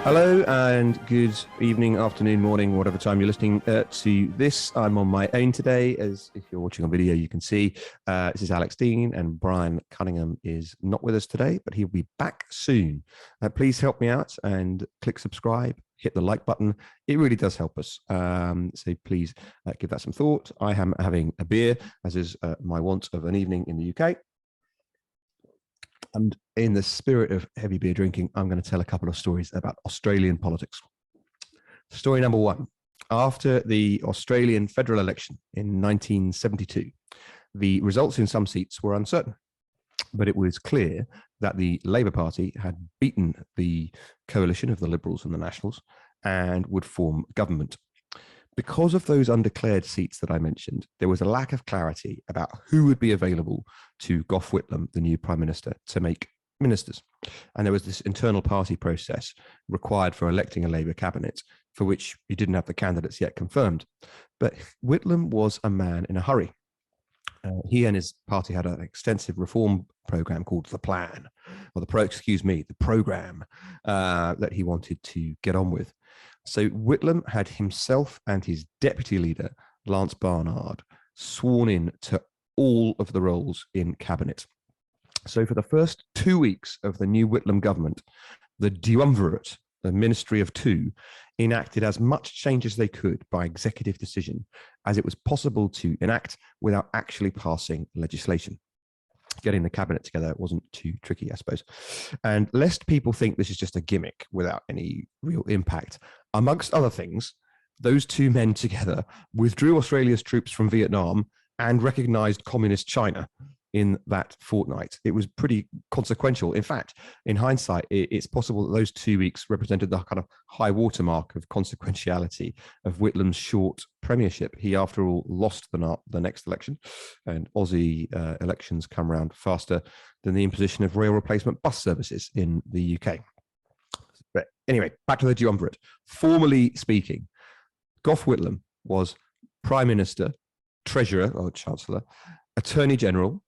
Hello and good evening, afternoon, morning, whatever time you're listening to this. I'm on my own today, as if you're watching on video, you can see. This is Alex Dean, and Brian Cunningham is not with us today, but he'll be back soon. Please help me out and click subscribe, hit the like button. It really does help us. So please give that some thought. I am having a beer, as is my wont of an evening in the UK. And in the spirit of heavy beer drinking, I'm going to tell a couple of stories about Australian politics. Story number one. After the Australian federal election in 1972, the results in some seats were uncertain, but it was clear that the Labour Party had beaten the coalition of the Liberals and the Nationals and would form government. Because of those undeclared seats that I mentioned, there was a lack of clarity about who would be available to Gough Whitlam, the new Prime Minister, to make ministers. And there was this internal party process required for electing a Labour cabinet, for which you didn't have the candidates yet confirmed. But Whitlam was a man in a hurry. He and his party had an extensive reform program called the Plan, or the program that he wanted to get on with. So Whitlam had himself and his deputy leader, Lance Barnard, sworn in to all of the roles in cabinet. So for the first 2 weeks of the new Whitlam government, the Duumvirate, the Ministry of Two, enacted as much change as they could by executive decision as it was possible to enact without actually passing legislation. Getting the cabinet together wasn't too tricky, I suppose. And lest people think this is just a gimmick without any real impact, amongst other things, those two men together withdrew Australia's troops from Vietnam and recognized communist China in that fortnight. It was pretty consequential. In fact, in hindsight, it's possible that those 2 weeks represented the kind of high watermark of consequentiality of Whitlam's short premiership. He, after all, lost the next election, and Aussie elections come around faster than the imposition of rail replacement bus services in the UK. But anyway, back to the Duumvirate. Formally speaking, Gough Whitlam was Prime Minister, Treasurer or Chancellor, Attorney General,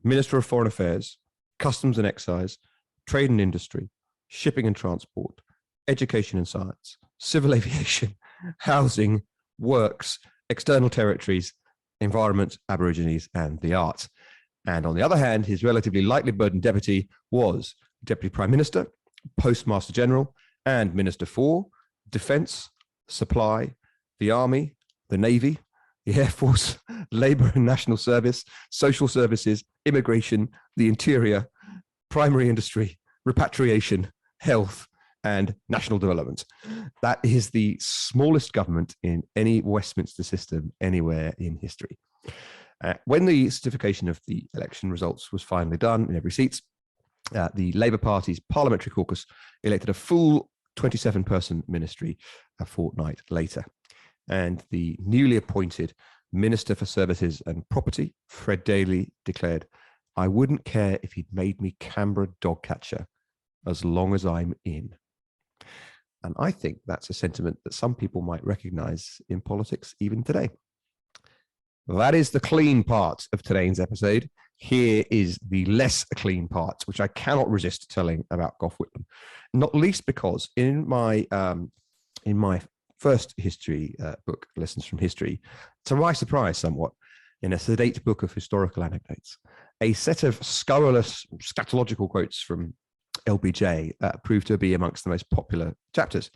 Minister of Foreign Affairs, Customs and Excise, Trade and Industry, Shipping and Transport, Education and Science, Civil Aviation, Housing, Works, External Territories, Environment, Aborigines, and the Arts. And on the other hand, his relatively lightly burdened deputy was Deputy Prime Minister, Postmaster General, and Minister for Defence, Supply, the Army, the Navy, the Air Force, Labour and National Service, Social Services, Immigration, the Interior, Primary Industry, Repatriation, Health, and National Development. That is the smallest government in any Westminster system anywhere in history. When the certification of the election results was finally done in every seat, the Labour Party's parliamentary caucus elected a full 27-person ministry a fortnight later. And the newly appointed Minister for Services and Property, Fred Daly, declared, "I wouldn't care if he'd made me Canberra dog catcher as long as I'm in." And I think that's a sentiment that some people might recognize in politics even today. That is the clean part of today's episode. Here is the less clean part, which I cannot resist telling about Gough Whitlam, not least because in my first history book, Lessons from History, to my surprise somewhat, in a sedate book of historical anecdotes, a set of scurrilous scatological quotes from LBJ proved to be amongst the most popular chapters.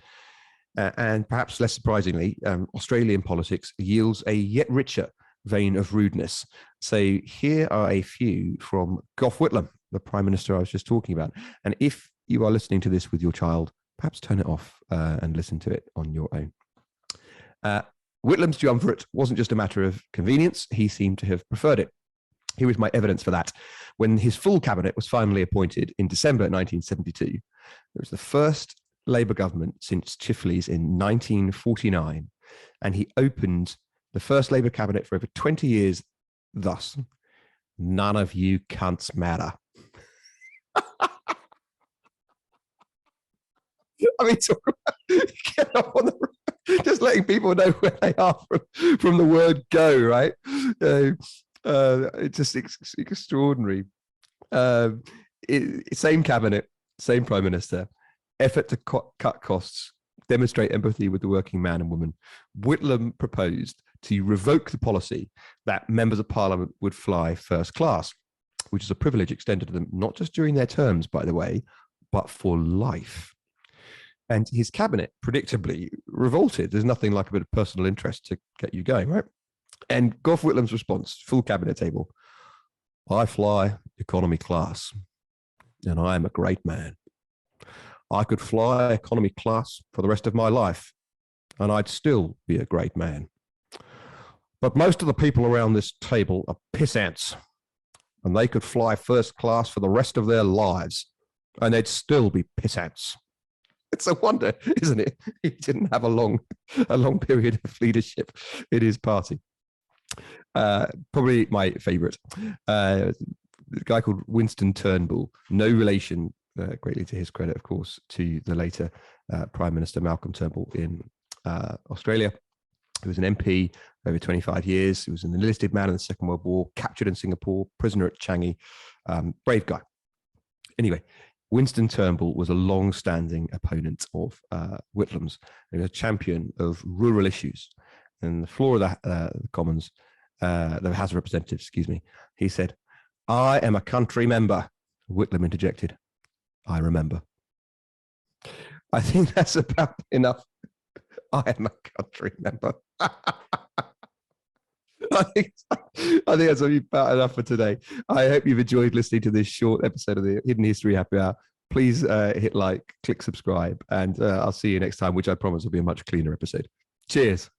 And perhaps less surprisingly, Australian politics yields a yet richer vein of rudeness. So here are a few from Gough Whitlam, the Prime Minister I was just talking about. And if you are listening to this with your child, perhaps turn it off and listen to it on your own. Whitlam's Duumvirate wasn't just a matter of convenience. He seemed to have preferred it. Here is my evidence for that. When his full cabinet was finally appointed in December 1972, it was the first Labour government since Chifley's in 1949, and he opened the first Labour cabinet for over 20 years thus: "None of you cunts matter." I mean, talk about get up on the, just letting people know where they are from the word go, right? It's just extraordinary. Same cabinet, same Prime Minister, effort to cut costs, demonstrate empathy with the working man and woman, Whitlam proposed to revoke the policy that members of parliament would fly first class, which is a privilege extended to them not just during their terms, by the way, but for life. And his cabinet predictably revolted. There's nothing like a bit of personal interest to get you going, right? And Gough Whitlam's response, full cabinet table: I fly economy class, and I am a great man. I could fly economy class for the rest of my life, and I'd still be a great man. But most of the people around this table are pissants, and they could fly first class for the rest of their lives, and they'd still be pissants. It's a wonder, isn't it? He didn't have a long period of leadership in his party. Probably my favorite, a guy called Winston Turnbull, no relation, greatly to his credit, of course, to the later Prime Minister Malcolm Turnbull in Australia. He was an MP over 25 years. He was an enlisted man in the Second World War, captured in Singapore, prisoner at Changi, brave guy. Anyway, Winston Turnbull was a long-standing opponent of Whitlam's. He was a champion of rural issues. And the floor of the Commons, the House of Representatives, excuse me, he said, I am a country member. Whitlam interjected, I remember. I think that's about enough. I am a country member. I think that's about enough for today. I hope you've enjoyed listening to this short episode of the Hidden History Happy Hour. Please hit like, click subscribe, and I'll see you next time, which I promise will be a much cleaner episode. Cheers.